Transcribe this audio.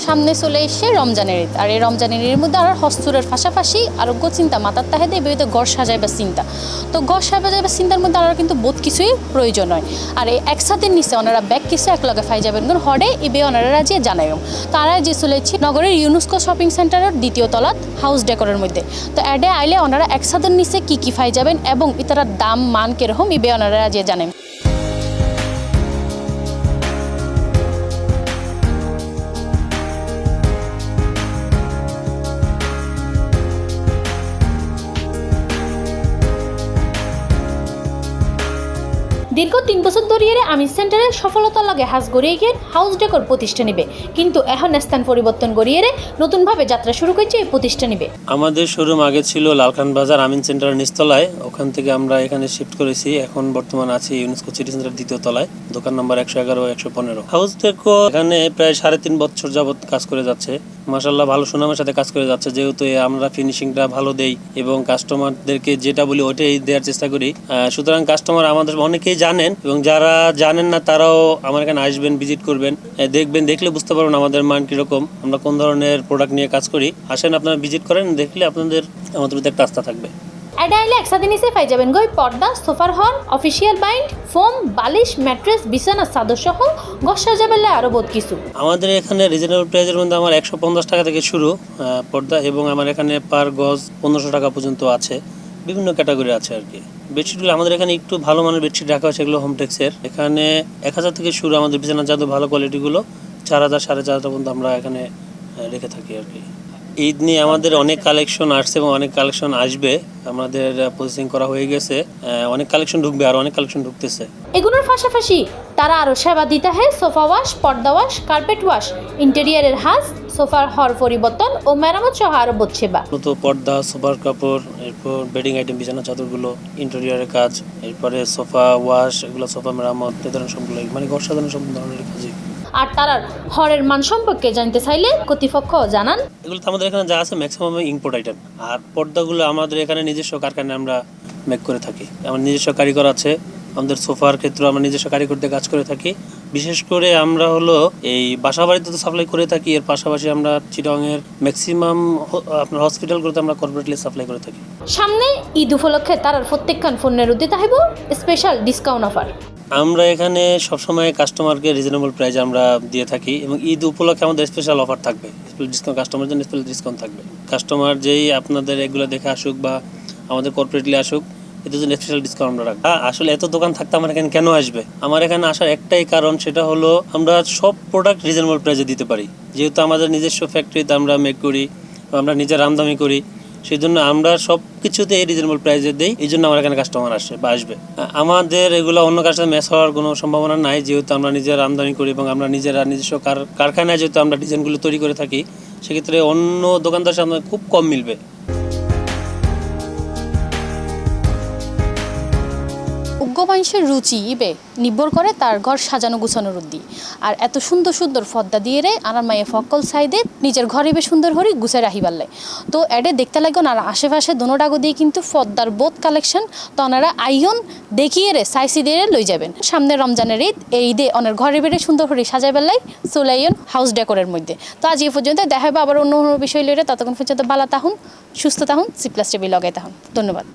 সামনে চলে এসে রমজানের ঈদ, আর এই রমজানের ঈদের মধ্যে আর হস্তুরের পাশাপাশি আরোগ্য চিন্তা মাথার তাহেদে বিভিন্ন ঘর সাজাইবার চিন্তা। তো ঘর সাজাইবার চিন্তার মধ্যে আর কিন্তু বহুত কিছুই প্রয়োজন হয়। আর এই একসাথে নিচে ওনারা ব্যাগ কিছু এক লগে ফাই যাবেন হরে ইবে ওনারা রাজিয়ে জানাই। তো আর যে চলেছি নগরের ইউনেস্কো শপিং সেন্টারের দ্বিতীয় তলাত হাউস ডেকোরের মধ্যে। তো অ্যাডে আইলে ওনারা একসাথে নিচে কি ফাই যাবেন এবং ইতার দাম মান কিরকম ইবে ওনারা রাজিয়ে জানাই। দীর্ঘ 3 বছর ধরে আমিন সেন্টারের সফলতার লাগে হাজ গড়িয়ে গিয়ে হাউস ডেকোর প্রতিষ্ঠা নিবে, কিন্তু এখন স্থান পরিবর্তন গড়িয়ে নতুনভাবে যাত্রা শুরু করেছে এই প্রতিষ্ঠা নিবে। আমাদের শোরুম আগে ছিল লালখান বাজার আমিন সেন্টারের নিচতলায়, ওখান থেকে আমরা এখানে শিফট করেছি। এখন বর্তমান আছি ইউনেস্কো সিটি সেন্টার দ্বিতীয় তলায়, দোকান নাম্বার 111 ও 115। হাউস ডেকো এখানে প্রায় 3.5 বছর যাবত কাজ করে যাচ্ছে। মাশাআল্লাহ ভালো সুনামের সাথে কাজ করে যাচ্ছে, যেহেতু আমরা ফিনিশিংটা ভালো দেই এবং কাস্টমারদেরকে যেটা বলি ওটাই দেওয়ার চেষ্টা করি। সুতরাং কাস্টমার আমাদের অনেকেই জানেন এবং যারা জানেন না তারাও আমার এখানে আসবেন, ভিজিট করবেন, দেখবেন, দেখলে বুঝতে পারবেন আমাদের মান কিরকম, আমরা কোন ধরনের প্রোডাক্ট নিয়ে কাজ করি। আসেন আপনারা ভিজিট করেন, দেখলে আপনাদের আমাদের প্রতি একটা আস্থা থাকবে। অ্যাডাইলে একসাথে নিচে পাই যাবেন পর্দা, সোফার হল, অফিসিয়াল বাইন্ড, ফোম, বালিশ, ম্যাট্রেস, বিছানা চাদর সহ ঘর সাজাবেলে আরো বহুত কিছু। আমাদের এখানে রিজনেবল প্রাইসের মধ্যে আমার 150 টাকা থেকে শুরু পর্দা, এবং আমার এখানে পার গজ 1500 টাকা পর্যন্ত আছে। বিভিন্ন ক্যাটাগরি আছে আর কি। বেডশিটগুলো আমাদের এখানে একটু ভালো মানের বেডশিট রাখা হয়েছে, এগুলো হোমটেক্সের। এখানে 1000 থেকে শুরু আমাদের বিছানা চাদর ভালো কোয়ালিটিগুলো, 4000 4500 পর্যন্ত আমরা এখানে রেখে থাকি আর কি। ঈদ নিয়ে আমাদের অনেক কালেকশন আসছে এবং অনেক কালেকশন আসবে, আমাদের প্রসেসিং করা হয়ে গেছে, অনেক কালেকশন ঢুকবে আর অনেক কালেকশন ঢুকতেছে। এগুলোর পাশাপাশি তারা আরো সেবা দিতে হয় সোফা ওয়াশ, পর্দা ওয়াশ, কার্পেট ওয়াশ, ইন্টেরিয়ারের হাজ, সোফার হর পরিবর্তন ও মেরামত সহ আরো বহুত সেবা। তো পর্দা, সোফার কাপড়, এরপর বেডিং আইটেম, বিছানা চাদরগুলো, ইন্টেরিয়ারের কাজ, এরপরে সোফা ওয়াশ, এগুলো সোফা মেরামত, এ ধরনের সবগুলো মানে ঘর সাজানোর সব ধরনের কাজই। আর তারার হরের মান সম্পর্কে জানতে চাইলে কর্তৃপক্ষ জানান, এগুলো তো আমাদের এখানে যা আছে ম্যাক্সিমাম ইম্পোর্ট আইটেম। আর পর্দাগুলো আমাদের এখানে নিজস্ব কারখানায় আমরা মেক করে থাকি, আমার নিজস্ব কারিগর আছে। আমাদের সোফার ক্ষেত্রে আমরা নিজস্ব কারিগরদের কাজ করে থাকি। বিশেষ করে আমরা হলো এই বাসা বাড়িতে তো সাপ্লাই করে থাকি, এর পাশাপাশি আমরা চিটাগংয়ের ম্যাক্সিমাম আপনার হসপিটালগুলোতে আমরা কর্পোরেটলি সাপ্লাই করে থাকি। সামনে ঈদ উপলক্ষে তারার প্রত্যেকখান পণ্যের উদ্দিতে হইব স্পেশাল ডিসকাউন্ট অফার। আমরা এখানে সবসময় কাস্টমারকে রিজনেবল প্রাইসে আমরা দিয়ে থাকি এবং ঈদ উপলক্ষে আমাদের স্পেশাল অফার থাকবে, স্পেশাল ডিসকাউন্ট, কাস্টমারের জন্য স্পেশাল ডিসকাউন্ট থাকবে। কাস্টমার যেই আপনাদের এগুলো দেখে আসুক বা আমাদের কর্পোরেটলি আসুক, এটার জন্য স্পেশাল ডিসকাউন্ট আমরা রাখবো। আসলে এত দোকান থাকতে আমার এখানে কেন আসবে? আমার এখানে আসার একটাই কারণ, সেটা হলো আমরা সব প্রোডাক্ট রিজনেবল প্রাইসে দিতে পারি। যেহেতু আমাদের নিজস্ব ফ্যাক্টরিতে আমরা মেক করি, আমরা নিজের আমদানি করি, সেই জন্য আমরা সব কিছুতে এই রিজনেবল প্রাইসে দিই। এই জন্য আমার এখানে কাস্টমার আসে বা আসবে। আমাদের এগুলো অন্য কার সাথে ম্যাচ হওয়ার কোনো সম্ভাবনা নাই, যেহেতু আমরা নিজের আমদানি করি এবং আমরা নিজেরা নিজস্ব কারখানায় যেহেতু আমরা ডিজাইনগুলো তৈরি করে থাকি, সেক্ষেত্রে অন্য দোকানদার সাথে খুব কম মিলবে। মানুষের রুচি ইবে নির্ভর করে তার ঘর সাজানো গুছানোর উদ্দি। আর এত সুন্দর সুন্দর ফদ্দা দিয়ে রে আর মায়ে ফকল সাইডে নিজের ঘরে বে সুন্দর হরি গুছে রাখি পারলে। তো এডে দেখতে লাগবেন আর আশেপাশে দোনোটাগো দিয়ে কিন্তু ফদ্দার বোধ কালেকশন। তো ওনারা আইয়ন দেখিয়ে রে সাইসি দিয়ে লই যাবেন। সামনে রমজানের ঈদ, এই ঈদে ওনার ঘরে বেড়ে সুন্দর হরি সাজাই পারলাই চলাইয়ন হাউস ডেকোরের মধ্যে। তো আজ এই পর্যন্ত দেখা হবে আবার অন্য অন্য বিষয় লইরে। ততক্ষণ পর্যন্ত ভালো থাকুন, সুস্থ থাকুন, C+TV লগাই থাকুন। ধন্যবাদ।